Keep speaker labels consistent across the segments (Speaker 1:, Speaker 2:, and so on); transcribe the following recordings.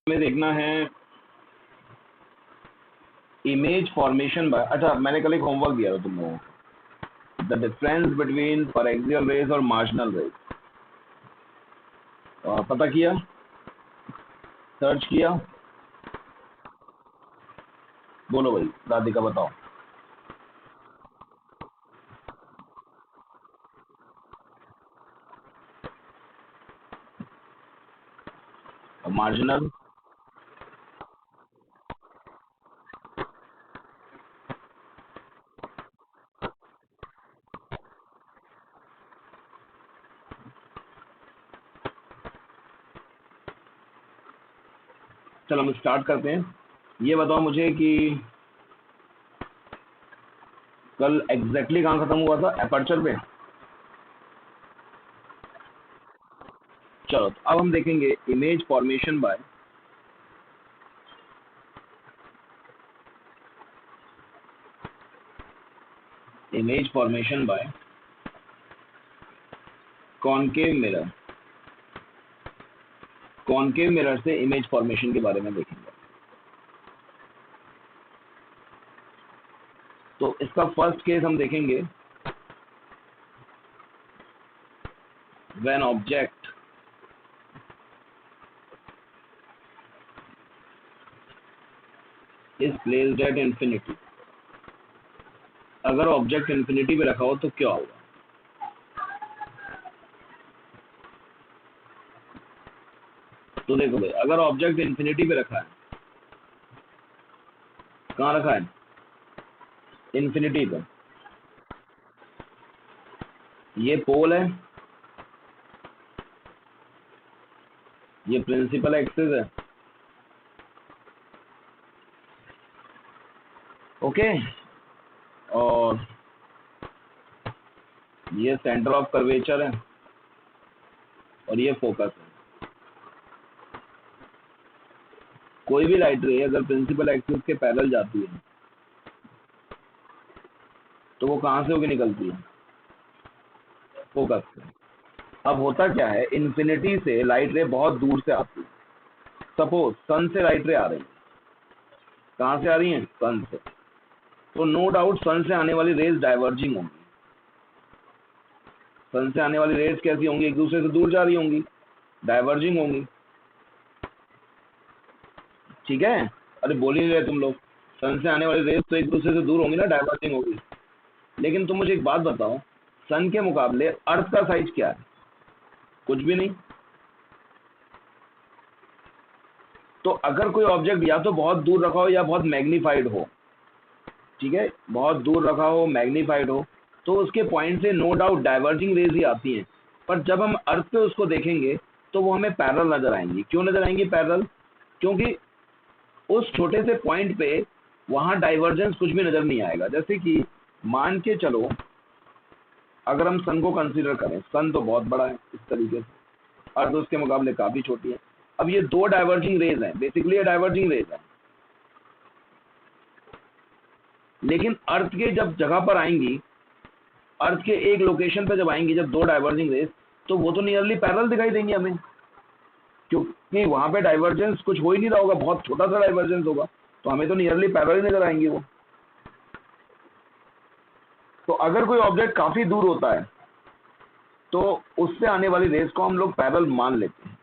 Speaker 1: में देखना है इमेज फॉर्मेशन बाय, अच्छा मैंने कल एक होमवर्क दिया था तुम लोगों को, द डिफरेंस बिटवीन परएक्सियल रेज और मार्जिनल रेज। पता किया, सर्च किया? बोलो भाई, राधिका बताओ। मार्जिनल चलो हम स्टार्ट करते हैं। ये बताओ मुझे कि कल एग्जैक्टली कहाँ खत्म हुआ था? एपर्चर पे। चलो तो अब हम देखेंगे image formation by concave mirror. Concave mirror से इमेज फॉर्मेशन के बारे में देखेंगे। तो इसका फर्स्ट केस हम देखेंगे, when object is placed at infinity. अगर ऑब्जेक्ट इंफिनिटी पे रखा हो तो क्या होगा? तो देखो भाई, अगर ऑब्जेक्ट इंफिनिटी पे रखा है, कहाँ रखा है? इंफिनिटी पे। ये पोल है, ये प्रिंसिपल एक्सिस है, ओके, और ये सेंटर ऑफ कर्वेचर है, और ये फोकस है। कोई भी लाइट रे अगर प्रिंसिपल एक्सिस के पैरेलल जाती है तो वो कहाँ से होकर निकलती है? फोकस से। अब होता क्या है, इंफिनिटी से लाइट रे बहुत दूर से आती है। सपोज सन से लाइट रे आ रही है, कहाँ से आ रही है? सन से। तो नो डाउट सन से आने वाली रेज डाइवर्जिंग होंगी। सन से आने वाली रेज कैसी होंगी? एक दूसरे से दूर जा रही होंगी, डाइवर्जिंग होंगी। ठीक है, अरे बोल ही रहे तुम लोग, सन से आने वाली रेज तो एक दूसरे से दूर होंगी ना, डाइवर्जिंग होगी। लेकिन तुम मुझे एक बात बताओ, सन के मुकाबले अर्थ का साइज क्या है? कुछ भी नहीं। तो अगर कोई ऑब्जेक्ट या तो बहुत दूर रखा हो या बहुत मैग्नीफाइड हो, ठीक है, बहुत दूर रखा हो, मैग्नीफाइड हो, तो उसके पॉइंट से नो डाउट डाइवर्जिंग रेज ही आती हैं। पर जब हम अर्थ पे उसको देखेंगे तो वो हमें पैरेलल नजर आएंगी। क्यों नजर आएंगी पैरेलल? क्योंकि उस छोटे से पॉइंट पे वहां डाइवर्जेंस कुछ भी नजर नहीं आएगा। जैसे कि मान के चलो, अगर हम सन को कंसीडर करें, सन तो बहुत बड़ा है इस तरीके से, अर्थ उसके मुकाबले काफी छोटी है। अब ये दो डाइवर्जिंग रेज हैं, बेसिकली ये डाइवर्जिंग रेज है, लेकिन अर्थ के जब जगह पर आएंगी, अर्थ के एक लोकेशन पर जब आएंगी, जब दो डाइवर्जिंग रेज, तो वो तो नियरली पैरेलल दिखाई देंगी हमें, क्योंकि वहां पे डाइवर्जेंस कुछ हो ही नहीं रहा होगा, बहुत छोटा सा डाइवर्जेंस होगा, तो हमें तो नियरली पैरेलल नजर आएंगी वो। तो अगर कोई ऑब्जेक्ट काफी दूर होता है तो उससे आने वाली रेस को हम लोग पैरेलल मान लेते हैं,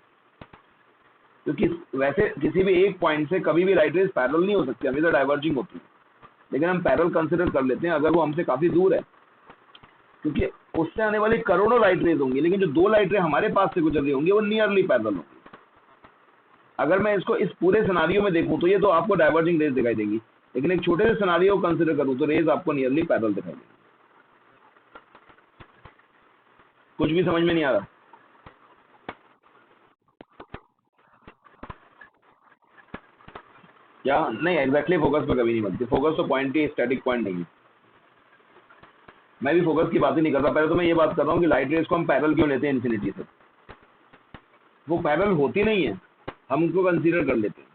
Speaker 1: क्योंकि वैसे किसी भी एक पॉइंट से कभी भी लाइट रेस पैरेलल नहीं हो सकती, हमेशा डाइवर्जिंग होती है। लेकिन हम पैरेलल कंसिडर कर लेते हैं अगर वो हमसे काफी दूर है, क्योंकि उससे आने वाली करोड़ों लाइट रेज होंगी, लेकिन जो दो लाइट रे हमारे पास से गुजर रही होंगी वो नियरली पैरेलल होंगी। अगर मैं इसको इस पूरे सिनारियो में देखूं तो ये तो आपको डाइवर्जिंग रेज दिखाई देंगी, लेकिन एक छोटे से सिनारियो को कंसिडर करूं तो रेज आपको नियरली पैरेलल दिखाई देंगी। कुछ भी समझ में नहीं आ रहा? क्या नहीं, एग्जैक्टली फोकस पे कभी नहीं बनती। फोकस तो पॉइंट ही स्टैटिक पॉइंट नहीं है। मैं भी फोकस की बात ही नहीं कर रहा, पहले तो मैं ये बात कर रहा हूँ कि लाइट रेस को हम पैरेलल क्यों लेते हैं इन्फिनिटी से। वो पैरेलल होती नहीं है, हम उनको कंसीडर कर लेते हैं,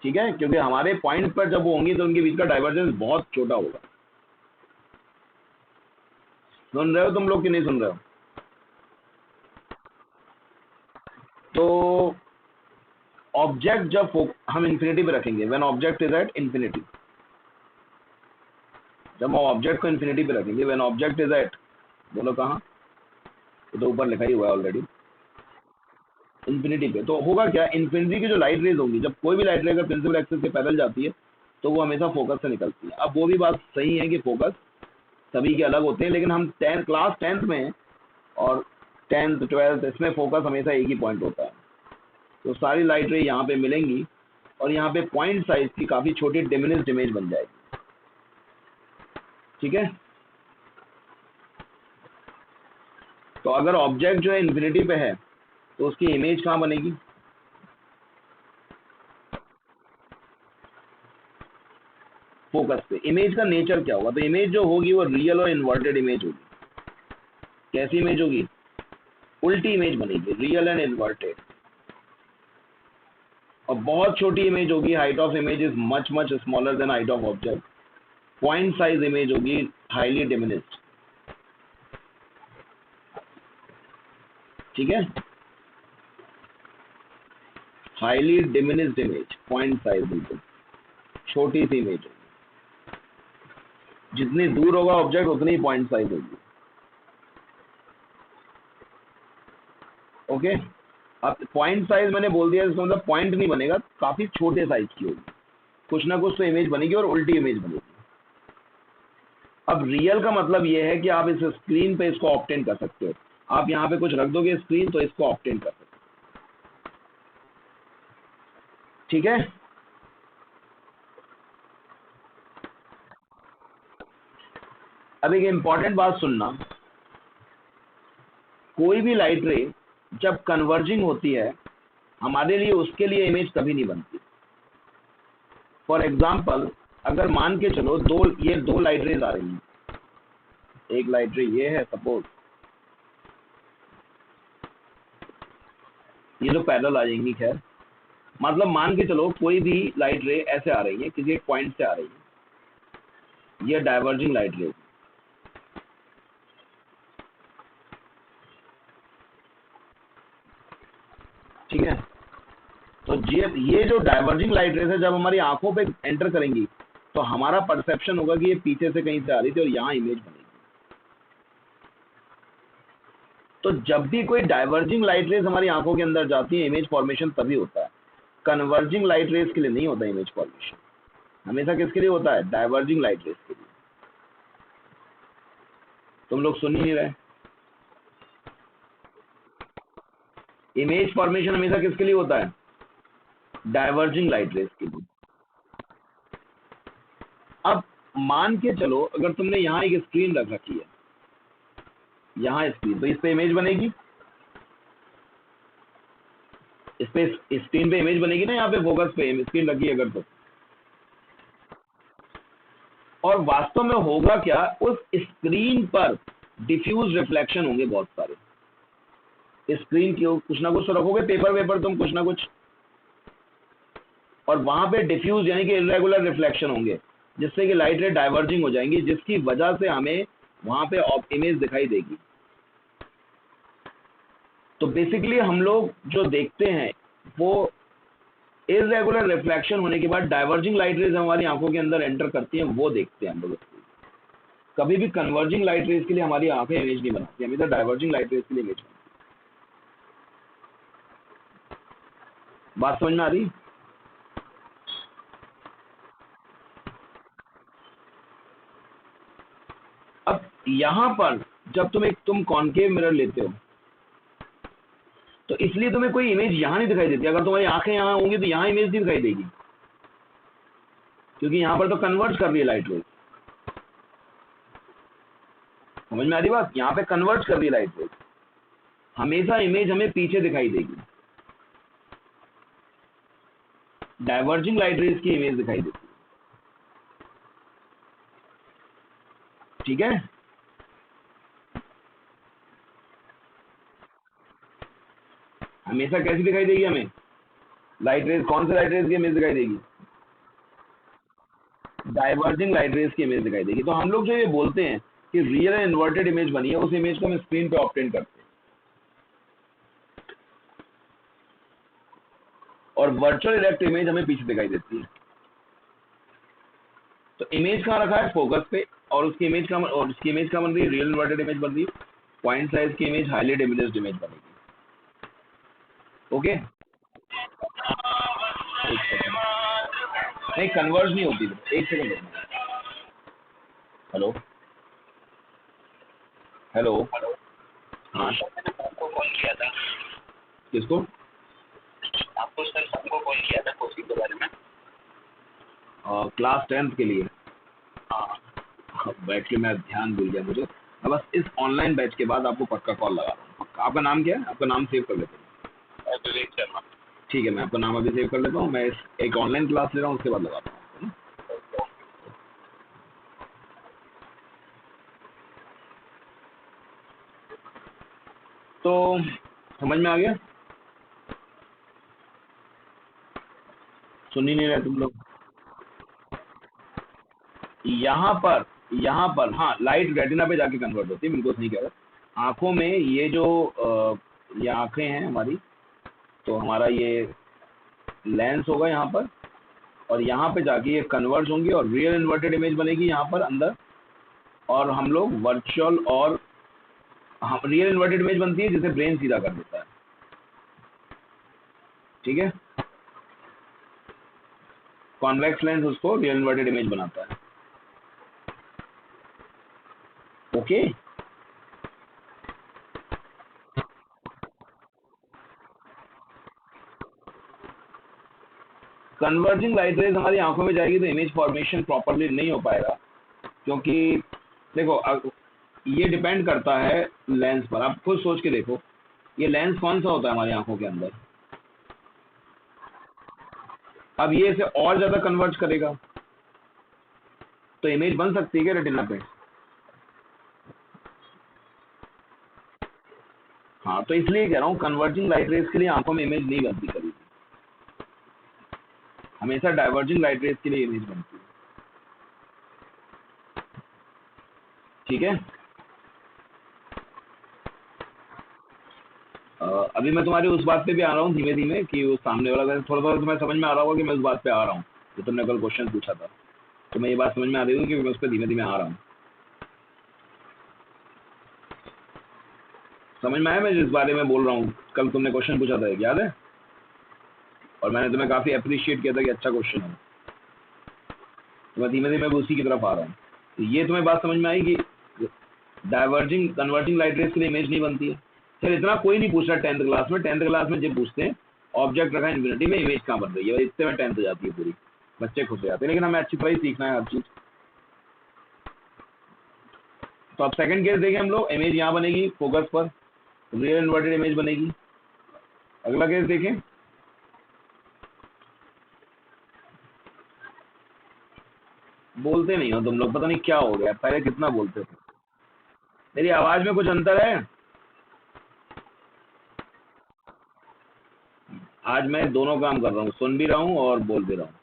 Speaker 1: ठीक है, क्योंकि हमारे पॉइंट पर जब वो होंगी तो उनके बीच का डाइवर्जेंस बहुत छोटा होगा। सुन रहे हो तुम लोग कि नहीं सुन रहे हो? तो ऑब्जेक्ट जब हम इन्फिनिटी पे रखेंगे, when object is at infinity, जब हम ऑब्जेक्ट को इन्फिनिटी पे रखेंगे, व्हेन ऑब्जेक्ट इज एट, बोलो कहाँ, ये तो ऊपर लिखा ही हुआ है ऑलरेडी, इन्फिनिटी पे, तो होगा क्या, इन्फिनिटी की जो लाइट रेज होंगी, जब कोई भी लाइट रे अगर प्रिंसिपल एक्सिस के पैरेलल जाती है तो वो हमेशा फोकस से निकलती है। अब वो भी बात सही है कि फोकस सभी के अलग होते हैं, लेकिन हम क्लास 10th में और 10th 12th इसमें फोकस हमेशा एक ही पॉइंट होता है। तो सारी लाइट रे यहाँ पे मिलेंगी और यहाँ पे पॉइंट साइज की काफी छोटी डिमिनिश्ड इमेज बन जाएगी। ठीक है, तो अगर ऑब्जेक्ट जो है इन्फिनिटी पे है तो उसकी इमेज कहाँ बनेगी, फोकस पे। इमेज का नेचर क्या होगा, तो इमेज जो होगी वो रियल और इन्वर्टेड इमेज होगी। कैसी इमेज होगी, उल्टी इमेज बनेगी, रियल एंड इन्वर्टेड। और बहुत छोटी इमेज होगी, height of image is much much smaller than height of object. Point size image होगी हाईली डिमिनिश्ड। ठीक है, highly diminished image, point size बिल्कुल छोटी सी इमेज होगी। जितनी दूर होगा ऑब्जेक्ट उतनी ही पॉइंट साइज होगी। ओके, अब पॉइंट साइज मैंने बोल दिया, इसका मतलब पॉइंट नहीं बनेगा, काफी छोटे साइज की होगी, कुछ ना कुछ तो इमेज बनेगी और उल्टी इमेज बनेगी। अब रियल का मतलब यह है कि आप इस स्क्रीन पे इसको ऑब्टेन कर सकते हो। आप यहाँ पे कुछ रख दोगे स्क्रीन तो इसको ऑब्टेन कर सकते हो। ठीक है, अब एक इंपॉर्टेंट बात सुनना, कोई भी लाइट रे जब कन्वर्जिंग होती है हमारे लिए उसके लिए इमेज कभी नहीं बनती। फॉर एग्जाम्पल, अगर मान के चलो ये दो लाइट रेज आ रही हैं, एक लाइट रे ये है सपोज, ये तो पैरेलल आ जाएंगी, खैर मतलब मान के चलो कोई भी लाइट रे ऐसे आ रही है, किसी एक पॉइंट से आ रही है, ये डाइवर्जिंग लाइट रे। ठीक है, तो ये जो डाइवर्जिंग लाइट रेज है जब हमारी आंखों पे एंटर करेंगी तो हमारा परसेप्शन होगा कि ये पीछे से कहीं से आ रही थी और यहाँ इमेज बनेगी। तो जब भी कोई डाइवर्जिंग लाइट रेज हमारी आंखों के अंदर जाती है, इमेज फॉर्मेशन तभी होता है। कन्वर्जिंग लाइट रेज के लिए नहीं होता इमेज फॉर्मेशन, हमेशा किसके लिए होता है, डाइवर्जिंग लाइट रेज के लिए। तुम लोग सुन ही नहीं रहे, इमेज फॉर्मेशन हमेशा किसके लिए होता है, डाइवर्जिंग लाइट रेज के लिए। अब मान के चलो अगर तुमने यहाँ एक स्क्रीन रख रखी है, यहाँ स्क्रीन, तो इस पे इमेज बनेगी, इस पे स्क्रीन पे इमेज बनेगी ना, यहाँ पे फोकस पे स्क्रीन लगी अगर तो। और वास्तव में होगा क्या, उस स्क्रीन पर डिफ्यूज रिफ्लेक्शन होंगे बहुत सारे। स्क्रीन की कुछ ना कुछ तो रखोगे, पेपर तुम कुछ ना कुछ, और वहां पे डिफ्यूज यानी कि इरेगुलर रिफ्लेक्शन होंगे, जिससे कि लाइट रे डाइवर्जिंग हो जाएंगी, जिसकी वजह से हमें वहां पे इमेज दिखाई देगी। तो बेसिकली हम लोग जो देखते हैं वो इरेगुलर रिफ्लेक्शन होने के बाद डाइवर्जिंग लाइट रेज हमारी आंखों के अंदर एंटर करती हैं, वो देखते हैं हम लोग। कभी भी कन्वर्जिंग लाइट रेज के लिए हमारी आंखें इमेज नहीं बनाती, हमेशा डाइवर्जिंग लाइट रेज के लिए इमेज बनाती। बात समझ में आ रही? अब यहां पर जब तुम कॉनकेव मिरर लेते हो तो इसलिए तुम्हें कोई इमेज यहां नहीं दिखाई देती। अगर तुम्हारी आंखें यहां होंगी तो यहां इमेज नहीं दिखाई देगी, क्योंकि यहां पर तो कन्वर्ट कर रही है लाइट रेज। समझ में आ रही बात? यहाँ पे कन्वर्ट कर रही है लाइट रेज, हमेशा इमेज हमें पीछे दिखाई देगी, डाइवर्जिंग लाइट रेज की इमेज दिखाई देती है। ठीक है, हमेशा कैसी दिखाई देगी हमें लाइट रेज, कौन से लाइट रेज की इमेज दिखाई देगी, डाइवर्जिंग लाइट रेज की इमेज दिखाई देगी। तो हम लोग जो ये बोलते हैं कि रियल एंड इन्वर्टेड इमेज बनी है, उस इमेज को हम स्क्रीन पे ऑब्टेन करते हैं। और वर्चुअल इरेक्ट इमेज हमें पीछे दिखाई देती है। तो इमेज कहाँ रखा है? फोकस पे। और उसकी इमेज का बन रही है रियल इन्वर्टेड इमेज बन रही है। पॉइंट साइज की इमेज हाईली डिमिनिश्ड इमेज बनेगी। ओके, एक सेकंड, नहीं कन्वर्ज नहीं होती, एक सेकंड रुकना। हेलो हेलो, हाँ
Speaker 2: आपको कॉल किया था।
Speaker 1: किसको?
Speaker 2: आपको सर सबको कॉल किया था कोचिंग के बारे में।
Speaker 1: क्लास 10th के लिए।
Speaker 2: हाँ
Speaker 1: बैठ के मैं ध्यान भूल गया मुझे। मैं बस इस ऑनलाइन बैच के बाद आपको पक्का कॉल लगा रहा हूँ। आपका नाम क्या है? आपका नाम सेव कर लेता हूँ।
Speaker 2: विवेक शर्मा।
Speaker 1: ठीक है, मैं आपका नाम अभी सेव कर लेता हूँ। मैं इस एक ऑनलाइन क्लास ले रहा हूँ, उसके बाद लगाता हूँ आपको ना। तो समझ में आ गया? सुन ही नहीं रहे तुम लोग। यहाँ पर हाँ, लाइट रेटिना पे जाके कन्वर्ट होती है, बिल्कुल सही कह रहे हो। आंखों में ये जो ये आंखें हैं हमारी, तो हमारा ये लेंस होगा यहाँ पर, और यहाँ पे जाके ये कन्वर्ज होंगी और रियल इन्वर्टेड इमेज बनेगी यहाँ पर अंदर। और हम लोग वर्चुअल और हाँ, रियल इन्वर्टेड इमेज बनती है जिसे ब्रेन सीधा कर देता है। ठीक है, कॉन्वेक्स लेंस उसको रियल इन्वर्टेड इमेज बनाता है। ओके, कन्वर्जिंग लाइट रेज हमारी आंखों में जाएगी तो इमेज फॉर्मेशन प्रॉपरली नहीं हो पाएगा, क्योंकि देखो ये डिपेंड करता है लेंस पर। आप खुद सोच के देखो, ये लेंस कौन सा होता है हमारी आंखों के अंदर? अब ये इसे और ज्यादा कन्वर्ज करेगा तो इमेज बन सकती है क्या रेटिना पे? हाँ, तो इसलिए कह रहा हूँ कन्वर्जिंग लाइट रेज के लिए आंखों में इमेज नहीं बनती कभी, हमेशा डाइवर्जिंग लाइट रेज के लिए इमेज बनती है। ठीक है, अभी मैं तुम्हारी उस बात पे भी आ रहा हूँ धीमे धीमे, कि वो सामने वाला थोड़ा थोड़ा तुम्हें समझ में आ रहा होगा कि मैं उस बात पे आ रहा हूँ जो तुमने कल क्वेश्चन पूछा था। तो मैं ये बात समझ में आ रही हूँ कि मैं उस पर धीमे धीमे आ रहा हूँ। समझ में आया मैं जिस बारे में बोल रहा हूँ? कल तुमने क्वेश्चन पूछा था, याद है? और मैंने तुम्हें काफी अप्रिशिएट किया था कि अच्छा क्वेश्चन है। तो मैं धीमे धीमे उसी की तरफ आ रहा हूँ। तो ये तुम्हें बात समझ में आई कि डाइवर्जिंग कन्वर्जिंग लाइट रेज के लिए इमेज नहीं बनती है। फिर इतना कोई नहीं पूछ रहा 10th क्लास में। 10th क्लास में जब पूछते हैं ऑब्जेक्ट रखा इन्फिनिटी में, इमेज कहाँ बन रही है, इससे में 10th हो जाती है पूरी, बच्चे खुश हो जाते हैं। लेकिन हमें अच्छी तरह ही सीखना है हर चीज। तो अब सेकंड केस देखें हम लोग, इमेज यहाँ बनेगी फोकस पर, रियल इन्वर्टेड इमेज बनेगी। अगला केस देखें, बोलते नहीं हो तुम लोग, पता नहीं क्या हो गया, पहले कितना बोलते थे। मेरी आवाज में कुछ अंतर है? आज मैं दोनों काम कर रहा हूँ, सुन भी रहा हूँ और बोल भी रहा हूँ।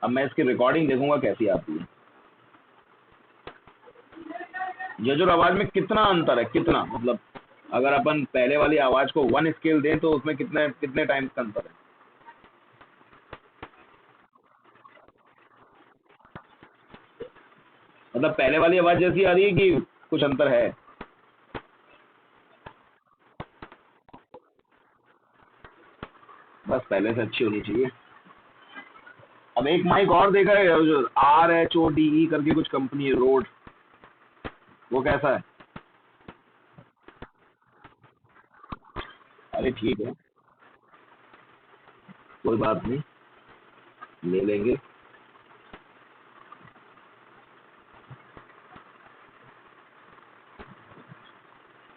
Speaker 1: अब मैं इसकी रिकॉर्डिंग देखूंगा कैसी आती है। ये जो आवाज में कितना अंतर है, कितना मतलब अगर अपन पहले वाली आवाज को 1 स्केल दें तो उसमें कितने कितने टाइम्स का अंतर है? मतलब पहले वाली आवाज जैसी आ रही है कि कुछ अंतर है? बस पहले से अच्छी होनी चाहिए। अब एक माइक और देखा है जो RHODE करके कुछ कंपनी है, रोड, वो कैसा है? अरे ठीक है, कोई बात नहीं, ले लेंगे।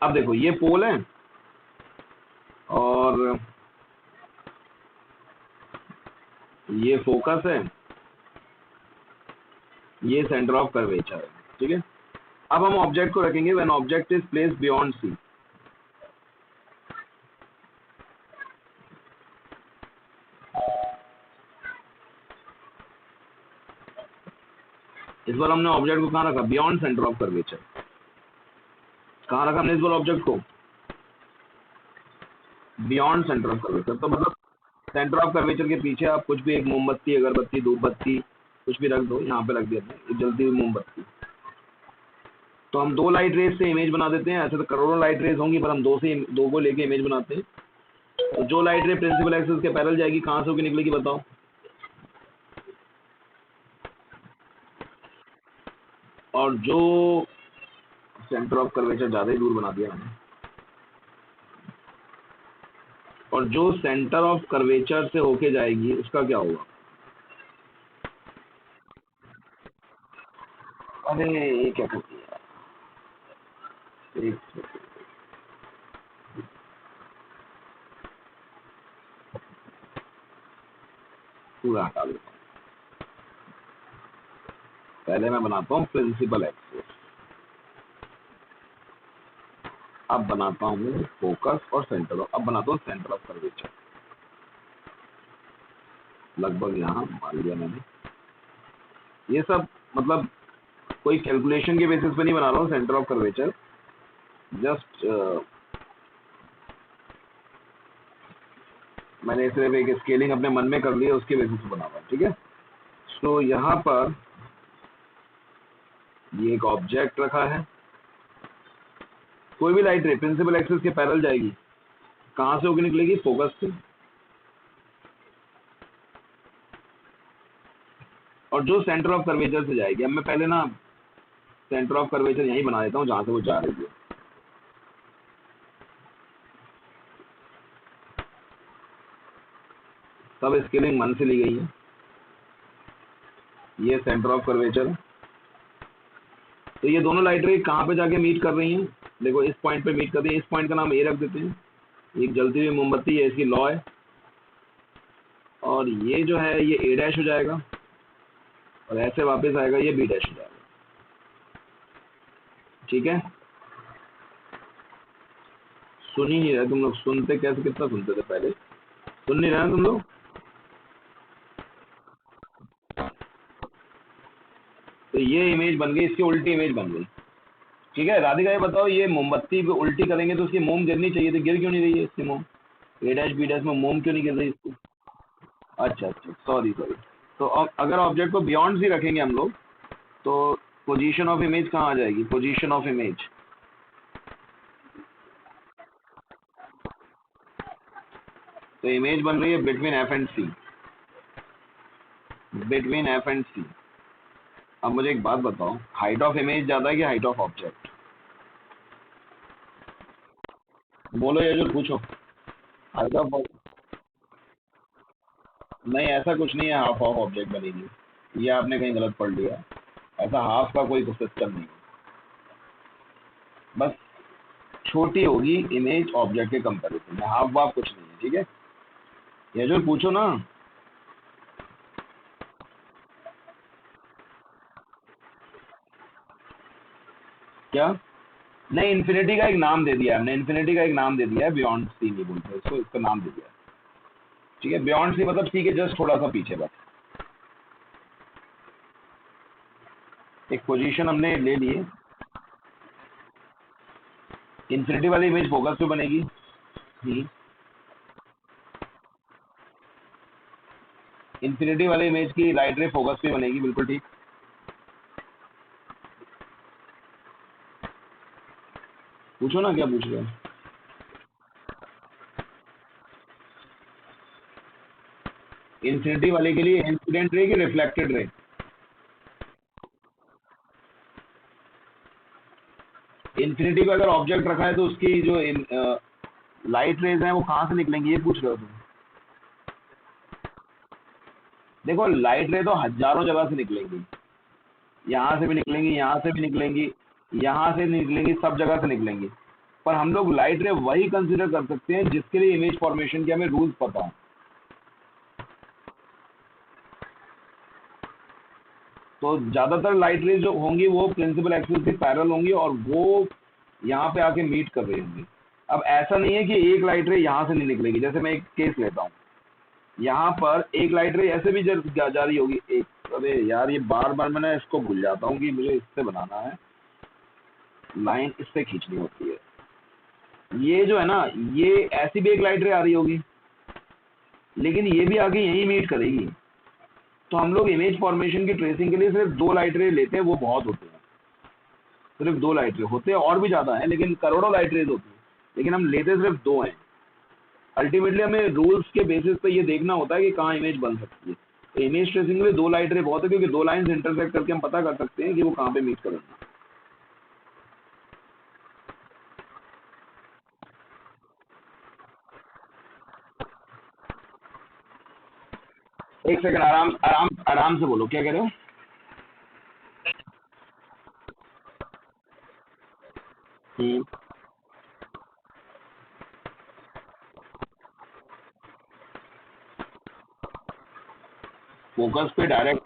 Speaker 1: अब देखो ये पोल है और ये फोकस है, ये सेंटर ऑफ कर्वेचर है। ठीक है, अब हम ऑब्जेक्ट को रखेंगे when object is placed beyond C. इस बार हमने ऑब्जेक्ट को कहाँ रखा? Beyond centre of curvature. कहाँ रखा हमने इस बार ऑब्जेक्ट को? बियॉन्ड सेंटर ऑफ कर्वेचर, तो मतलब सेंटर ऑफ कर्वेचर के पीछे आप कुछ भी एक मोमबत्ती, अगरबत्ती, धूपबत्ती कुछ भी रख दो, यहाँ पे रख दिया एक जलती हुई मोमबत्ती, तो हम 2 लाइट रेज से इमेज बना देते हैं। ऐसे तो करोड़ों लाइट रेज होंगी पर हम 2 को लेके इमेज बनाते हैं। तो जो लाइट रे प्रिंसिपल एक्सिस के पैरेलल जाएगी कहाँ से होकर निकलेगी बताओ? और जो सेंटर ऑफ कर्वेचर ज्यादा ही दूर बना दिया मैंने, और जो सेंटर ऑफ कर्वेचर से होके जाएगी उसका क्या होगा? अरे ये क्या करती है, एक सेकंड, पूरा हटा देता हूँ। पहले मैं बनाता हूँ प्रिंसिपल एक्सिस, अब बनाता हूँ फोकस और सेंटर ऑफ, अब बनाता हूँ सेंटर ऑफ कर्वेचर। लगभग यहाँ मान लिया मैंने। ये सब मतलब कोई कैलकुलेशन के बेसिस पे नहीं बना रहा हूँ सेंटर ऑफ कर्वेचर, जस्ट मैंने सिर्फ एक स्केलिंग अपने मन में कर ली है, उसके बेसिस पे बना हुआ है। ठीक है, तो यहाँ पर ये एक ऑब्जेक्ट रखा है, कोई भी लाइट रे प्रिंसिपल एक्सिस के पैरेलल जाएगी, कहाँ से होकर निकलेगी? फोकस से। और जो सेंटर ऑफ कर्वेचर से जाएगी, अब मैं पहले ना सेंटर ऑफ कर्वेचर यहीं बना देता हूँ जहां से वो जा रही है। सब स्केलिंग मन से ली गई है। ये सेंटर ऑफ कर्वेचर, तो ये दोनों लाइट रे कहाँ पे जाके मीट कर रही हैं? देखो इस पॉइंट पे मीट कर रही है, इस पॉइंट का नाम ए रख देते हैं, एक जलती हुई मोमबत्ती है, इसकी लॉ है, और ये जो है ये ए डैश हो जाएगा, और ऐसे वापस आएगा ये बी डैश हो जाएगा। ठीक है, सुन ही नहीं रहे तुम लोग, सुनते कैसे, कितना सुनते थे पहले, सुन नहीं रहे तुम लोग? तो ये इमेज बन गई, इसकी उल्टी इमेज बन गई। ठीक है राधिका, ये बताओ, ये मोमबत्ती पे उल्टी करेंगे तो उसकी मोम गिरनी चाहिए थी, गिर क्यों नहीं रही है इसकी मोम? ए डैश बी डैश में मोम क्यों नहीं गिर रही इसकी? अच्छा अच्छा, सॉरी सॉरी। तो अब अगर ऑब्जेक्ट को बियॉन्ड ही रखेंगे हम लोग, तो पोजीशन ऑफ इमेज कहाँ आ जाएगी? पोजीशन ऑफ इमेज, तो इमेज बन रही है between F and C, between F and C. अब मुझे एक बात बताओ, हाइट ऑफ इमेज ज्यादा है कि हाइट ऑफ ऑब्जेक्ट? बोलो ये जो पूछो। हाइट ऑफ, नहीं ऐसा कुछ नहीं है हाफ ऑफ ऑब्जेक्ट बनेगी, ये आपने कहीं गलत पढ़ लिया। ऐसा हाफ का कोई सिस्टम नहीं, बस छोटी होगी इमेज ऑब्जेक्ट के कंपैरिजन में, हाफ वाफ कुछ नहीं है। ठीक है, ये जो पूछो ना। क्या? नहीं, इन्फिनिटी का एक नाम दे दिया हमने, इन्फिनिटी का एक नाम दे दिया है, बियॉन्ड सी नहीं बोलते इसको, इसका नाम दे दिया है। ठीक है, बियॉन्ड सी मतलब सी के जस्ट थोड़ा सा पीछे, बस एक पोजीशन हमने ले ली है। इन्फिनिटी वाली इमेज फोकस पे बनेगी। इन्फिनिटी वाली इमेज की राइट रे फोकस पे बनेगी, बिल्कुल ठीक। पूछो ना क्या पूछ रहे हो। इन्फिनिटी वाले के लिए इंसिडेंट रे की रिफ्लेक्टेड रे? इन्फिनिटी पे अगर ऑब्जेक्ट रखा है तो उसकी जो लाइट रेज है वो कहाँ से निकलेंगी, ये पूछ रहे हो तुम? देखो लाइट रे तो हजारों जगह से निकलेंगी, यहाँ से भी निकलेंगी, यहाँ से भी निकलेंगी, यहाँ से निकलेंगी, सब जगह से निकलेंगी, पर हम लोग लाइट रे वही कंसिडर कर सकते हैं जिसके लिए इमेज फॉर्मेशन के हमें रूल्स पता हो। तो ज्यादातर लाइट रेज जो होंगी वो प्रिंसिपल एक्सिस के पैरेलल होंगी और वो यहाँ पे आके मीट कर रही होंगी। अब ऐसा नहीं है कि एक लाइट रे यहाँ से नहीं निकलेगी, जैसे मैं एक केस लेता हूँ, यहाँ पर एक लाइट रे ऐसे भी जा रही होगी एक, अरे यार ये बार बार मैं इसको भूल जाता हूँ कि मुझे इससे बनाना है, लाइन इससे खींचनी होती है। ये जो है ना, ये ऐसी भी एक लाइट रे आ रही होगी, लेकिन ये भी आगे यहीं मीट करेगी। तो हम लोग इमेज फॉर्मेशन की ट्रेसिंग के लिए सिर्फ 2 लाइट रे लेते हैं, वो बहुत होते हैं। सिर्फ 2 लाइट रे होते हैं, और भी ज़्यादा है, लेकिन करोड़ों लाइट रेज होती है, लेकिन हम लेते सिर्फ 2 हैं। अल्टीमेटली हमें रूल्स के बेसिस पे ये देखना होता है कि कहाँ इमेज बन सकती है। तो इमेज ट्रेसिंग के लिए 2 लाइट रे बहुत है, क्योंकि 2 लाइन्स इंटरसेक्ट करके हम पता कर सकते हैं कि वो कहाँ पे मीट करेंगे। एक सेकंड, आराम आराम आराम से बोलो, क्या कह रहे हो? हम्म, फोकस पे डायरेक्ट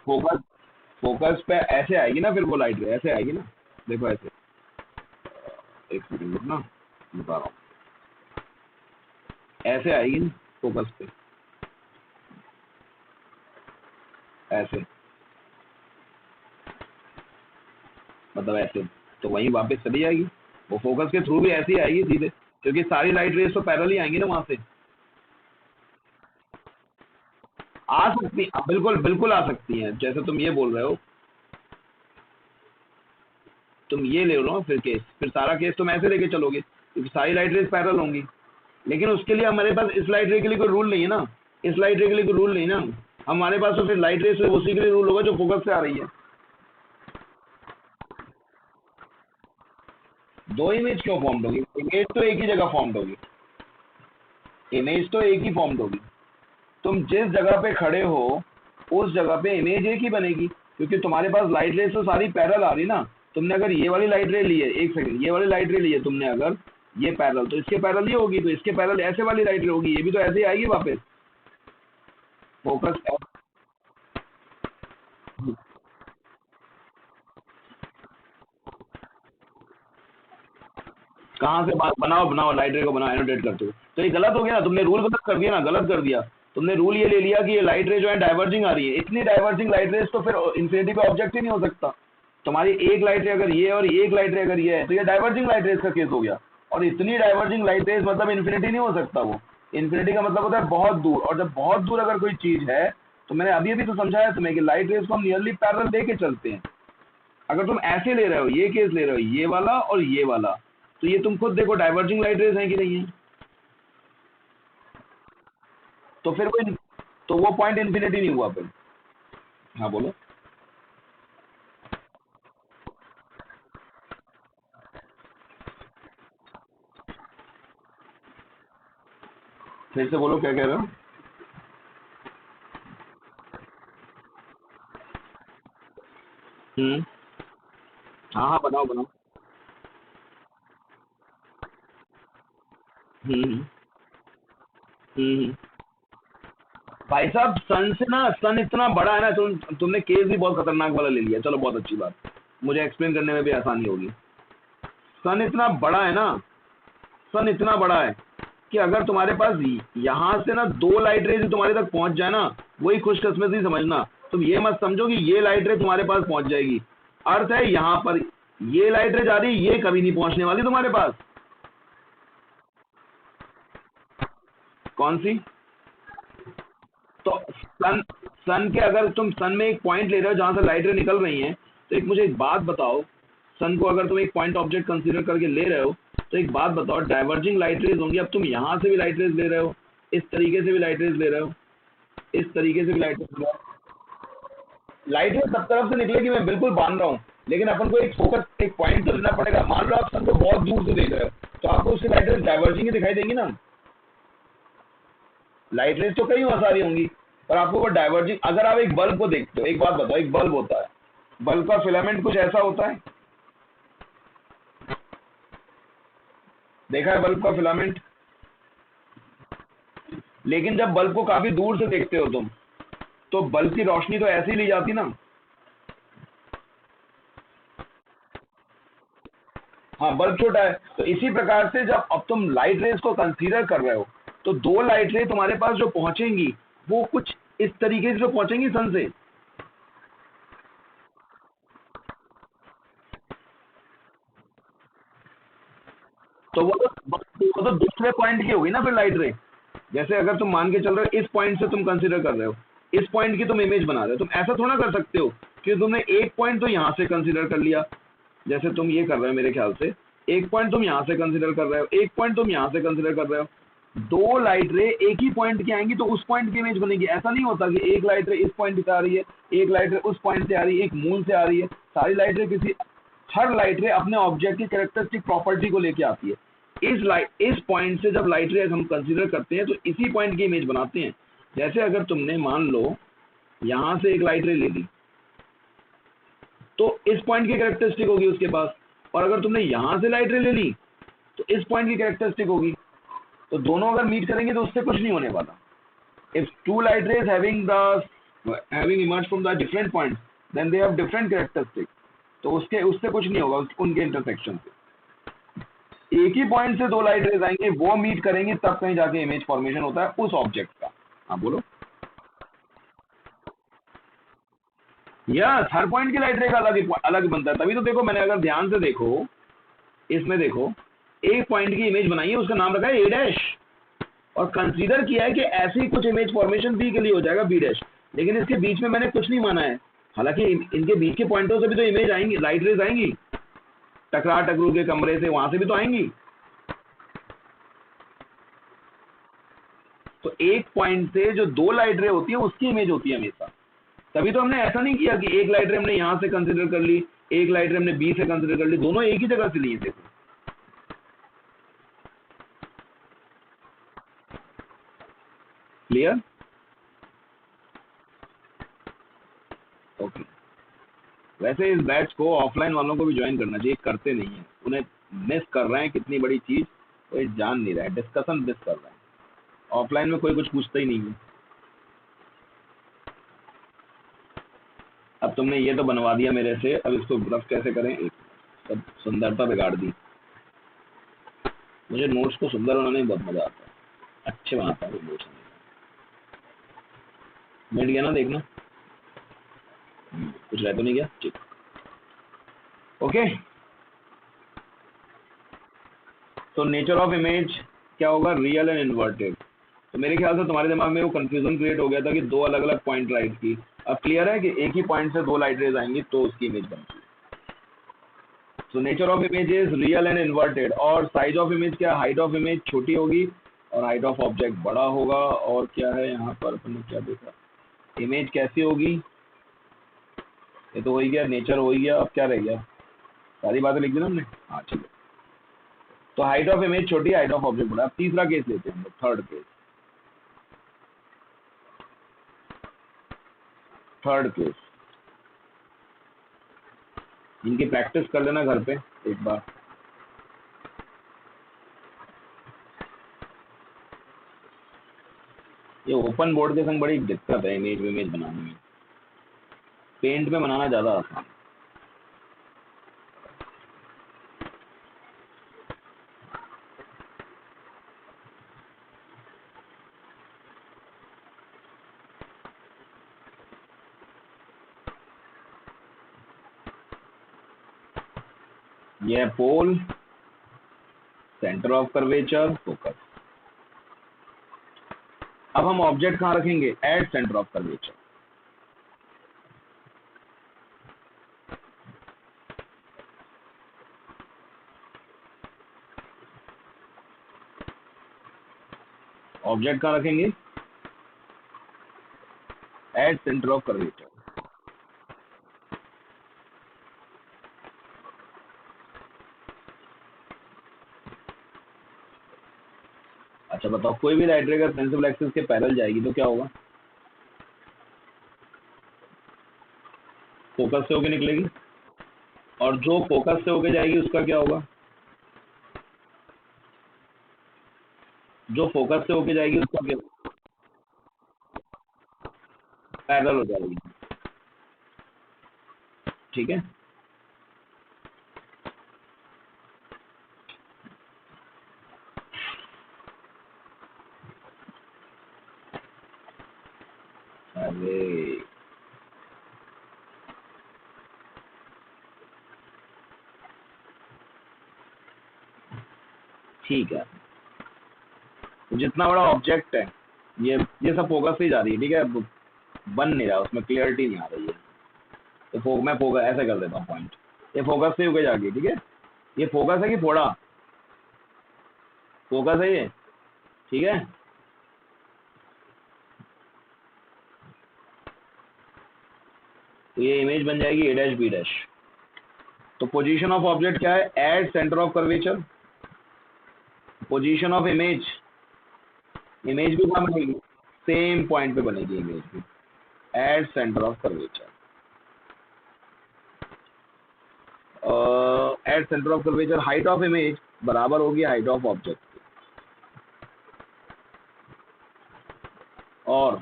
Speaker 1: फोकस पे ऐसे आएगी ना, फिर वो लाइट रे ऐसे आएगी ना, देखो ऐसे। एक सेकंड रुकना, बता रहा हूँ, ऐसे आएगी ना फोकस पे, ऐसे, मतलब ऐसे, तो वहीं वापस चली जाएगी। वो फोकस के थ्रू भी ऐसे ही आएगी सीधे, क्योंकि सारी लाइट रेज तो पैरेलल ही आएंगी ना वहां से। आ सकती, बिल्कुल बिल्कुल आ सकती हैं, जैसे तुम ये बोल रहे हो, तुम ये ले लो फिर केस, फिर सारा केस तुम ऐसे लेके चलोगे, क्योंकि सारी लाइट रेज पैरेलल होंगी। लेकिन उसके लिए हमारे पास इस लाइट रे के लिए कोई रूल नहीं है ना, इस लाइट रे के लिए कोई रूल नहीं ना, हमारे पास तो फिर लाइट रे से उसी के लिए रूल होगा जो फोकस से आ रही है। 2 इमेज क्यों फॉर्म होगी? इमेज तो एक ही जगह फॉर्म होगी, इमेज तो एक ही फॉर्म होगी। तुम जिस जगह पे खड़े हो उस जगह पे इमेज एक ही बनेगी, क्योंकि तुम्हारे पास लाइट रेस तो सारी पैरेलल आ रही ना। तुमने अगर ये वाली लाइट रे ली है, एक सेकंड, ये वाली लाइट रे ली है तुमने, अगर ये पैरेलल, तो इसके पैरेलल ही होगी, तो इसके पैरेलल ऐसे वाली लाइट रे होगी, ये भी तो ऐसे ही आएगी वापस। फोकस कहाँ से बात, बनाओ बनाओ लाइट रे को बनाओ, एनोटेट करते हो, तो ये गलत हो गया ना, तुमने रूल गलत कर दिया ना, गलत कर दिया। तुमने रूल ये ले लिया कि ये लाइट रे जो है डाइवर्जिंग आ रही है, इतनी डाइवर्जिंग लाइट रेस तो फिर इंफिनिटी पे ऑब्जेक्ट ही नहीं हो सकता। तुम्हारी एक लाइट रे अगर ये है और एक लाइट रे अगर ये है, तो ये डाइवर्जिंग लाइट रेस का केस हो गया। और इतनी डाइवर्जिंग लाइट रेस मतलब इन्फिनिटी नहीं हो सकता वो। इन्फिनिटी का मतलब होता है बहुत दूर, और जब बहुत दूर अगर कोई चीज है, तो मैंने अभी अभी तो समझाया तुम्हें कि लाइट रेस को हम नियरली पैरेलल लेके चलते हैं। अगर तुम ऐसे ले रहे हो, ये केस ले रहे हो, ये वाला और ये वाला, तो ये तुम खुद देखो डाइवर्जिंग लाइट रेस है कि नहीं है। तो फिर कोई, तो वो पॉइंट इन्फिनिटी नहीं हुआ फिर। हाँ बोलो। फिर से बोलो, क्या कह रहे हो? हम्म, हाँ हाँ, बनाओ बनाओ। हम्म हम्म हम्म। भाई साहब, सन से ना, सन इतना बड़ा है ना, तुमने केस भी बहुत खतरनाक वाला ले लिया, चलो बहुत अच्छी बात, मुझे एक्सप्लेन करने में भी आसानी होगी। सन इतना बड़ा है ना, सन इतना बड़ा है कि अगर तुम्हारे पास यहाँ से ना 2 लाइट रे तुम्हारे तक पहुंच जाए ना, वही खुशकिस्मती समझना। तुम ये मत समझो कि ये लाइट रे तुम्हारे पास पहुंच जाएगी, अर्थ है यहाँ पर ये लाइट रे जा रही, ये कभी नहीं पहुंचने वाली तुम्हारे पास। कौन सी? तो सन, सन के अगर तुम सन में एक पॉइंट ले रहे हो जहां से लाइट रे निकल रही हैं, तो एक मुझे एक बात बताओ, सन को अगर तुम एक पॉइंट ऑब्जेक्ट कंसीडर करके ले रहे हो, तो एक बात बताओ, डाइवर्जिंग लाइट रेज होंगी। अब तुम यहाँ से भी लाइट रेज ले रहे हो, इस तरीके से भी लाइट रेज ले रहे हो, इस तरीके से भी लाइट रेज ले रहे हो। लाइट रेज सब तरफ से निकलेगी, मैं बिल्कुल मान रहा हूँ, लेकिन अपन को एक फोकस, एक पॉइंट तो लेना पड़ेगा। मान लो आप सन को बहुत दूर से देख रहे हो, तो आपको उसकी लाइट रेज डाइवर्जिंग ही दिखाई देंगी ना। लाइट रेज तो कई बहुत सारी होंगी, पर आपको वो डाइवर्जिंग, अगर आप एक बल्ब को देखते हो, एक बात बताओ, एक बल्ब होता है, बल्ब का फिलामेंट कुछ ऐसा होता है, देखा है बल्ब का फिलामेंट? लेकिन जब बल्ब को काफी दूर से देखते हो तुम, तो बल्ब की रोशनी तो ऐसी ली जाती ना। हाँ, बल्ब छोटा है, तो इसी प्रकार से जब अब तुम लाइट रेज को कंसीडर कर रहे हो, तो 2 लाइट रे तुम्हारे पास जो पहुंचेंगी, वो कुछ इस तरीके से जो पहुंचेंगी सन से। तो तो वो तो दूसरे पॉइंट की होगी ना फिर लाइट रे। जैसे अगर तुम मान के चल रहे हो इस पॉइंट से तुम कंसीडर कर रहे हो, इस पॉइंट की तुम इमेज बना रहे हो, तुम ऐसा थोड़ा कर सकते हो कि तुमने एक पॉइंट तो यहाँ से कंसीडर कर लिया, जैसे तुम ये कर रहे हो मेरे ख्याल से, एक पॉइंट तुम यहाँ से कंसीडर कर रहे हो, एक पॉइंट तुम यहाँ से कंसीडर कर रहे हो, दो लाइट रे एक ही पॉइंट की आएंगी तो उस पॉइंट की इमेज बनेगी। ऐसा नहीं होता कि एक लाइट रे इस पॉइंट से आ रही है, एक लाइट रे उस पॉइंट से आ रही है, एक मून से आ रही है। सारी लाइट रे हर लाइट रे अपने ऑब्जेक्ट की कैरेक्टरिस्टिक प्रॉपर्टी को लेके आती है। इस पॉइंट से जब लाइट रे हम कंसीडर करते हैं तो इसी पॉइंट की इमेज बनाते हैं। जैसे अगर तुमने मान लो यहां से एक लाइट रे ले ली तो इस पॉइंट की कैरेक्टरिस्टिक होगी उसके पास, और अगर तुमने यहां से लाइट रे ले ली तो इस पॉइंट की कैरेक्टरिस्टिक होगी। तो दोनों अगर मीट करेंगे तो उससे कुछ नहीं होने वाला। If two light rays having emerged from the different points, then they have different characteristics, तो उससे कुछ नहीं होगा उनके इंटरसेक्शन से। एक ही पॉइंट से दो लाइट रेज आएंगे, वो मीट करेंगे, तब कहीं जाके इमेज फॉर्मेशन होता है उस ऑब्जेक्ट का। हाँ बोलो। यस, हर पॉइंट की लाइट रे का अलग बनता है। तभी तो देखो, मैंने अगर ध्यान से देखो, इसमें देखो, एक पॉइंट की इमेज बनाई है, उसका नाम रखा है ए डैश, और कंसीडर किया है कि ऐसी कुछ इमेज फॉर्मेशन बी के लिए हो जाएगा बी डैश। लेकिन इसके बीच में मैंने कुछ नहीं माना है, हालांकि इनके बीच के पॉइंटों से भी तो इमेज आएंगी, लाइट रेज आएंगी, टकरा टकरू के कमरे से, वहां से भी तो आएंगी। तो एक पॉइंट से जो दो लाइट रे होती है उसकी इमेज होती है हमेशा। तभी तो हमने ऐसा नहीं किया कि एक लाइट रे हमने यहां से कंसिडर कर ली, एक लाइट रे हमने बी से कंसिडर कर ली, दोनों एक ही जगह से लिए। देखो क्लियर? ओके। वैसे इस बैच को ऑफलाइन वालों को भी ज्वाइन करना चाहिए, करते नहीं है, उन्हें मिस कर रहे हैं कितनी बड़ी चीज, कोई जान नहीं रहा है, डिस्कशन मिस कर रहे हैं। ऑफलाइन में कोई कुछ पूछता ही नहीं है। अब तुमने ये तो बनवा दिया मेरे से, अब इसको रफ कैसे करें, एक सब सुंदरता बिगाड़ दी। मुझे नोट्स को सुंदर बनाने में बहुत मजा आता है, अच्छे बनाता हूँ नोट्स। मिट गया ना, देखना कुछ रह तो नहीं गया, ठीक। ओके, तो नेचर ऑफ इमेज क्या होगा, रियल एंड इन्वर्टेड। तो मेरे ख्याल से तुम्हारे दिमाग में वो कंफ्यूजन क्रिएट हो गया था कि दो अलग अलग पॉइंट लाइट की। अब क्लियर है कि एक ही पॉइंट से दो लाइट रेज आएंगी तो उसकी इमेज बनती है। So nature of image is real and inverted. और साइज ऑफ इमेज क्या, हाइट ऑफ इमेज छोटी होगी और हाइट ऑफ ऑब्जेक्ट बड़ा होगा। और क्या है यहाँ पर अपन ने क्या देखा, इमेज कैसी होगी, ये तो हो ही गया, नेचर हो ही गया। अब क्या रह गया, सारी बातें लिख दी ना हमने। हाँ ठीक है, तो हाइट ऑफ इमेज छोटी, हाइट ऑफ ऑब्जेक्ट बड़ा। अब तीसरा केस लेते हैं, थर्ड केस। थर्ड केस इनकी प्रैक्टिस कर लेना घर पे एक बार। ये ओपन बोर्ड के संग बड़ी दिक्कत है इमेज बनाने में, पेंट में बनाना ज्यादा आसान। ये पोल, सेंटर ऑफ कर्वेचर, फोकस। अब हम ऑब्जेक्ट कहाँ रखेंगे, at centre of curvature. Object कहाँ रखेंगे, एट सेंटर ऑफ कर्वेचर। अच्छा बताओ, कोई भी लाइट रे अगर प्रिंसिपल एक्सिस के पैरेलल जाएगी तो क्या होगा, फोकस से होके निकलेगी। और जो फोकस से होके जाएगी उसका क्या होगा, जो फोकस से होके जाएगी उसका क्या, पैरेलल हो जाएगी। ठीक है, अरे ठीक है, जितना बड़ा ऑब्जेक्ट है ये सब फोकस से ही जा रही है, ठीक है, अब बन नहीं रहा, उसमें क्लियरिटी नहीं आ रही है, तो मैं फोकस ऐसे कर देता हूँ पॉइंट, ये फोकस से होके जाके, ठीक है, ये फोकस है कि फोड़ा, फोकस है ये, ठीक है। तो ये इमेज बन जाएगी ए डैश बी डैश। तो पोजीशन ऑफ ऑब्जेक्ट क्या है, at centre of curvature. Position of image, image भी कहाँ बनेगी, सेम पॉइंट पे बनेगी इमेज भी, at centre of curvature. At centre of curvature, height of image बराबर होगी हाइट ऑफ ऑब्जेक्ट के, और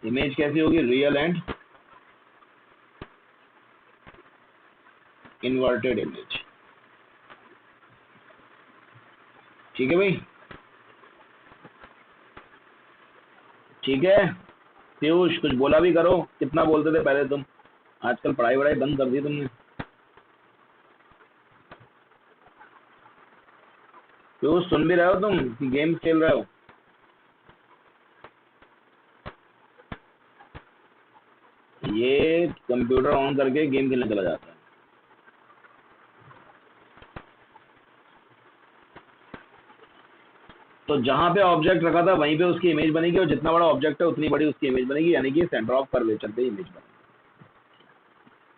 Speaker 1: इमेज कैसी होगी, रियल एंड इन्वर्टेड इमेज, ठीक है भाई, ठीक है। पीयूष कुछ बोला भी करो, कितना बोलते थे पहले तुम, आजकल पढ़ाई वढ़ाई बंद कर दी तुमने। पीयूष सुन भी रहे हो तुम कि गेम खेल रहे हो, ये कंप्यूटर ऑन करके गेम खेलने चला जाता है। तो जहां पे ऑब्जेक्ट रखा था वहीं पे उसकी इमेज बनेगी, और जितना बड़ा ऑब्जेक्ट है उतनी बड़ी उसकी इमेज बनेगी, यानी कि सेंटर ऑफ कर्वेचर पे इमेज बनेगी।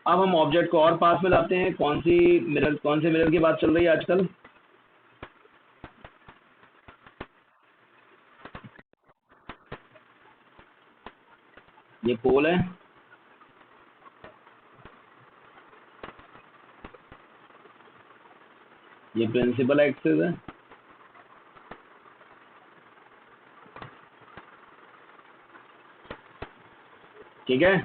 Speaker 1: अब हम ऑब्जेक्ट को और पास में लाते हैं, कौन से मिरर की बात चल रही है आजकल, ये पोल है, ये प्रिंसिपल एक्सिस है, ठीक है,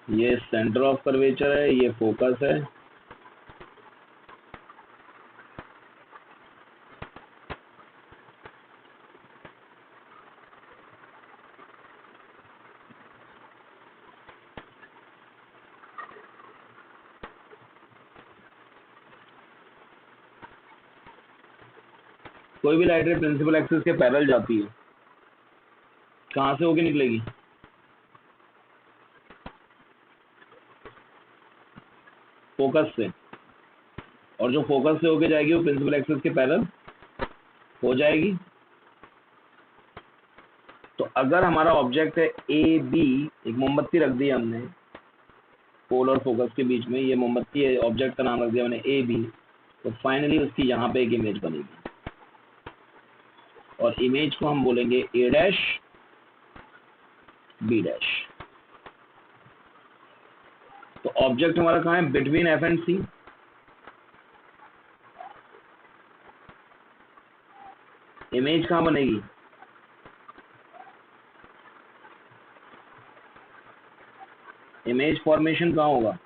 Speaker 1: ये सेंटर ऑफ कर्वेचर है, ये फोकस है, कोई भी लाइट रे प्रिंसिपल एक्सिस के पैरेलल जाती है, कहाँ से होके निकलेगी, फोकस से, और जो फोकस से होके जाएगी वो प्रिंसिपल एक्सिस के पैरेलल हो जाएगी। तो अगर हमारा ऑब्जेक्ट है ए बी, एक मोमबत्ती रख दी हमने पोल और फोकस के बीच में, ये मोमबत्ती है, ऑब्जेक्ट का नाम रख दिया मैंने ए बी, तो फाइनली उसकी यहाँ पे एक इमेज बनेगी, और इमेज को हम बोलेंगे ए डैश बी डैश। तो ऑब्जेक्ट हमारा कहाँ है, between F and C, image कहाँ बनेगी, इमेज फॉर्मेशन कहाँ होगा,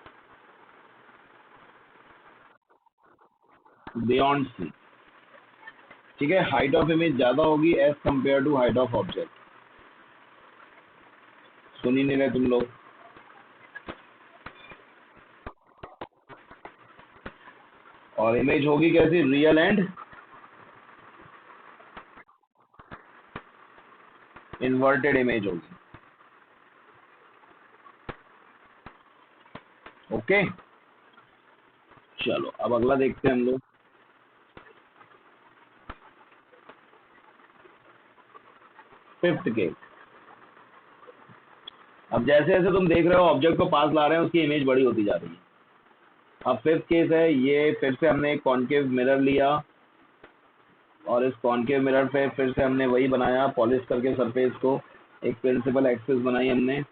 Speaker 1: बियॉन्ड सी, ठीक है। हाइट ऑफ इमेज ज्यादा होगी as compare to height of object, सुन ही नहीं रहे तुम लोग, और इमेज होगी कैसी, रियल एंड इन्वर्टेड इमेज होगी, ओके। चलो अब अगला देखते हैं हम लोग, फिफ्थ केस। अब जैसे जैसे तुम देख रहे हो ऑब्जेक्ट को पास ला रहे हैं, उसकी इमेज बड़ी होती जा रही है। अब फिफ्थ केस है, ये फिर से हमने एक कॉनकेव मिरर लिया, और इस कॉनकेव मिरर पे फिर से हमने वही बनाया, पॉलिश करके सरफेस को, एक प्रिंसिपल एक्सिस बनाई हमने,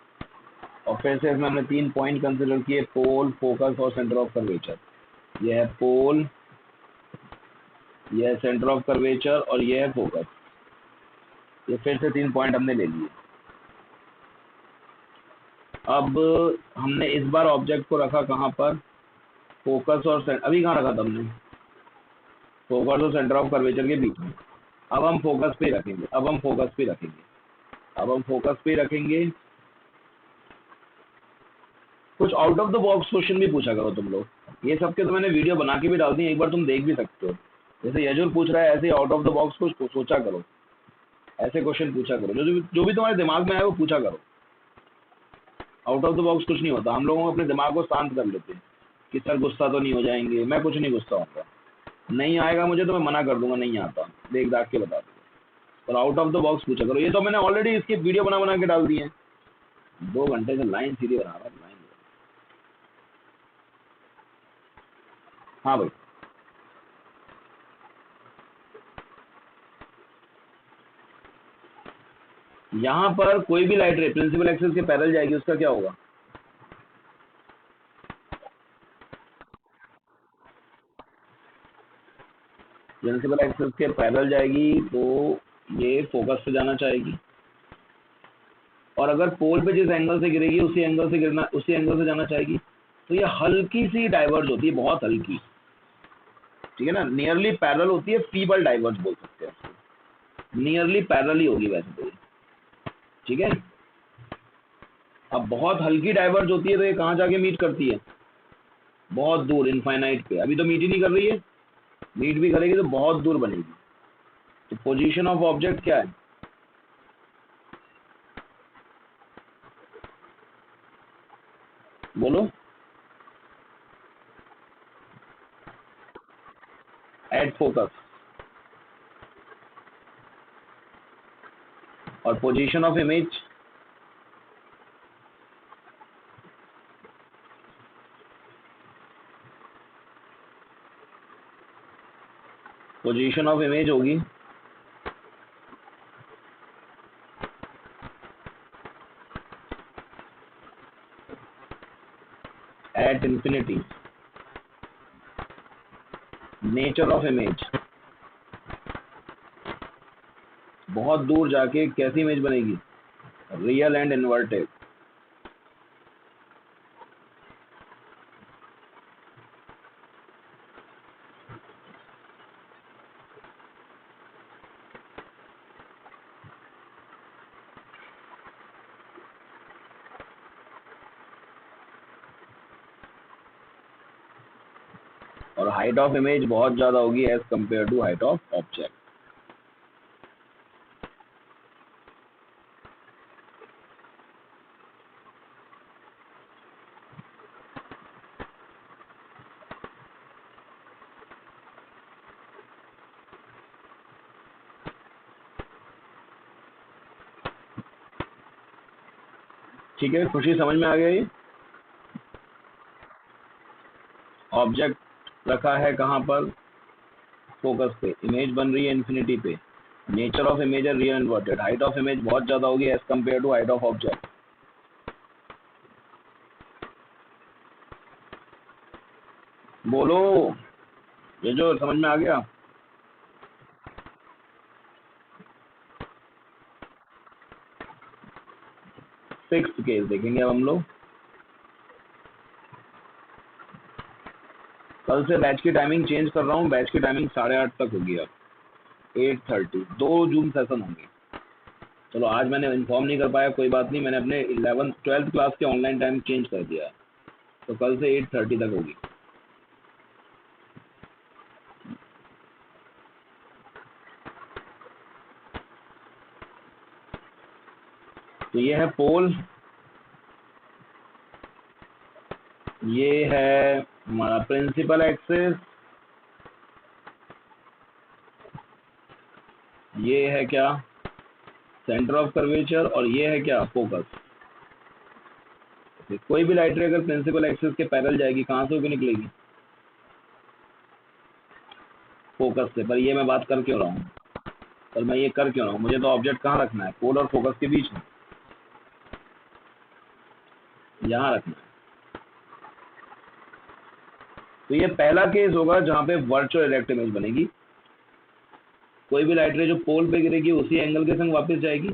Speaker 1: और फिर से इसमें हमने 3 पॉइंट कंसिडर किए, पोल, फोकस और सेंटर ऑफ कर्वेचर। यह है पोल, यह है सेंटर ऑफ कर्वेचर, और यह है फोकस। ये फिर से 3 पॉइंट हमने ले लिए। अब हमने इस बार ऑब्जेक्ट को रखा कहाँ पर, फोकस और अभी कहाँ रखा था हमने, फोकस और सेंटर ऑफ कर्वेचर के बीच में। अब हम फोकस पे रखेंगे, अब हम फोकस पे रखेंगे, अब हम फोकस पे रखेंगे। कुछ कुछ out of the box question भी पूछा करो तुम लोग, ये सब के तो मैंने वीडियो बना के भी डाल दी, एक बार तुम देख भी सकते हो। जैसे यजुल पूछ रहा है ऐसे आउट ऑफ द बॉक्स कुछ सोचा करो, ऐसे क्वेश्चन पूछा करो, जो भी तुम्हारे दिमाग में आए वो पूछा करो। आउट ऑफ द बॉक्स कुछ नहीं होता, हम लोगों अपने दिमाग को शांत कर लेते हैं कि सर गुस्सा तो नहीं हो जाएंगे, मैं कुछ नहीं गुस्सा होऊंगा, नहीं आएगा मुझे तो मैं मना कर दूंगा नहीं आता, देख दाख के बता दूंगा, और आउट ऑफ द बॉक्स पूछा करो। ये तो मैंने ऑलरेडी इसकी वीडियो बना बना के डाल दी है, 2 घंटे से लाइन सीधी बना रहा हूँ। हाँ भाई, यहाँ पर कोई भी लाइट रे प्रिंसिपल एक्सिस के पैरेलल जाएगी, उसका क्या होगा? प्रिंसिपल एक्सिस के पैरेलल जाएगी तो ये फोकस पे जाना चाहेगी, और अगर पोल पे जिस एंगल से गिरेगी उसी एंगल से जाना चाहेगी। तो ये हल्की सी डाइवर्ज होती है, बहुत हल्की, ठीक है ना, नियरली पैरेलल होती है, फीबल डाइवर्ज बोल सकते हैं उसको, नियरली पैरेलल ही होगी वैसे तो ये, ठीक है। अब बहुत हल्की डाइवर्ज होती है तो ये कहाँ जाके मीट करती है? बहुत दूर, इनफाइनाइट पे। अभी तो मीट ही नहीं कर रही है, मीट भी करेगी तो बहुत दूर बनेगी। तो पोजीशन ऑफ ऑब्जेक्ट क्या है? बोलो। At focus. और position of image? Position of image होगी at infinity. Nature of image, बहुत दूर जाके कैसी इमेज बनेगी? Real and inverted. और हाइट ऑफ इमेज बहुत ज्यादा होगी as compare to height of object. ठीक है, खुशी समझ में आ गया? ये ऑब्जेक्ट रखा है कहाँ पर? फोकस पे। इमेज बन रही है इन्फिनिटी पे। नेचर ऑफ इमेज है real inverted. Height of image बहुत ज्यादा होगी as compare to height of object. बोलो, ये जो समझ में आ गया? सिक्स्थ केस देखेंगे अब हम लोग। कल से बैच की टाइमिंग चेंज कर रहा हूँ, बैच की टाइमिंग 8:30 तक होगी अब, 8:30। 2 जूम सेशन होंगे। चलो आज मैंने इन्फॉर्म नहीं कर पाया, कोई बात नहीं, मैंने अपने 12th क्लास के ऑनलाइन टाइम चेंज कर दिया है, तो कल से 8:30 तक होगी। तो ये है पोल, ये है हमारा प्रिंसिपल एक्सिस, ये है क्या? सेंटर ऑफ कर्वेचर, और ये है क्या? फोकस। कोई भी लाइट रे अगर प्रिंसिपल एक्सिस के पैरेलल जाएगी, कहाँ से होकर निकलेगी? फोकस से। पर ये मैं बात कर क्यों रहा हूँ? पर मैं ये कर क्यों रहा हूँ? मुझे तो ऑब्जेक्ट कहाँ रखना है? पोल और फोकस के बीच में, यहाँ रखना है। तो ये पहला केस होगा जहाँ पे वर्चुअल इरेक्ट इमेज बनेगी। कोई भी लाइट रे जो पोल पे गिरेगी उसी एंगल के संग वापस जाएगी,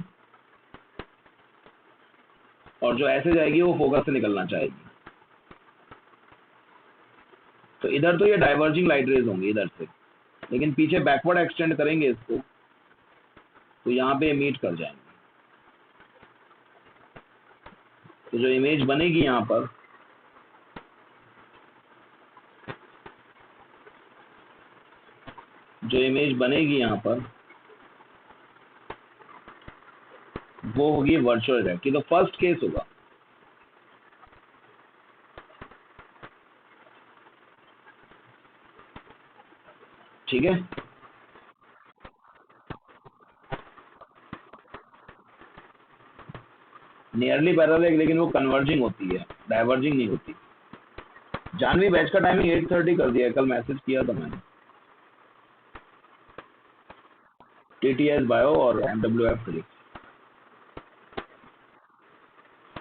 Speaker 1: और जो ऐसे जाएगी वो फोकस से निकलना चाहेगी। तो इधर तो ये डाइवर्जिंग लाइट रेज होंगी इधर से, लेकिन पीछे बैकवर्ड एक्सटेंड करेंगे इसको तो यहाँ पे मीट कर जाएंगे। तो जो इमेज बनेगी यहाँ पर जो इमेज बनेगी यहाँ पर वो होगी वर्चुअल रियलिटी। तो फर्स्ट केस होगा, ठीक है। नियरली पैरेलल, लेकिन वो कन्वर्जिंग होती है, डाइवर्जिंग नहीं होती। जानवी बैच का टाइमिंग 8:30 कर दिया है, कल मैसेज किया था मैंने। TTS बायो और MWF 3,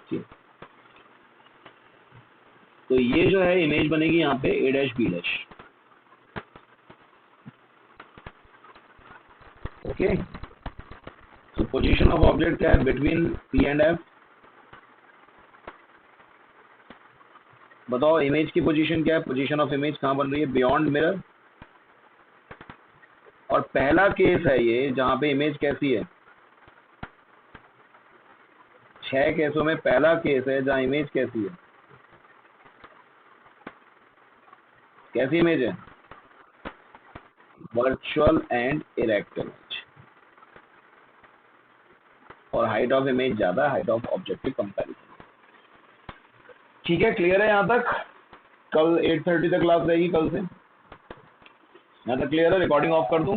Speaker 1: ठीक। तो ये जो है इमेज बनेगी यहाँ पे A', B', ओके। तो पोजीशन ऑफ ऑब्जेक्ट क्या है, बिटवीन P एंड F। बताओ इमेज की पोजीशन क्या है, पोजीशन ऑफ इमेज कहाँ बन रही है, बियॉन्ड मिरर। और पहला केस है ये जहाँ पे इमेज कैसी है, 6 केसों में पहला केस है जहाँ इमेज कैसी है, कैसी इमेज है, वर्चुअल एंड इरेक्ट इमेज। और हाइट ऑफ इमेज ज्यादा, हाइट ऑफ ऑब्जेक्टिव कंपैरिजन। ठीक है, क्लियर है यहाँ तक। कल 8:30 तक क्लास रहेगी, कल से यहाँ तक क्लियर है। रिकॉर्डिंग ऑफ कर दूं।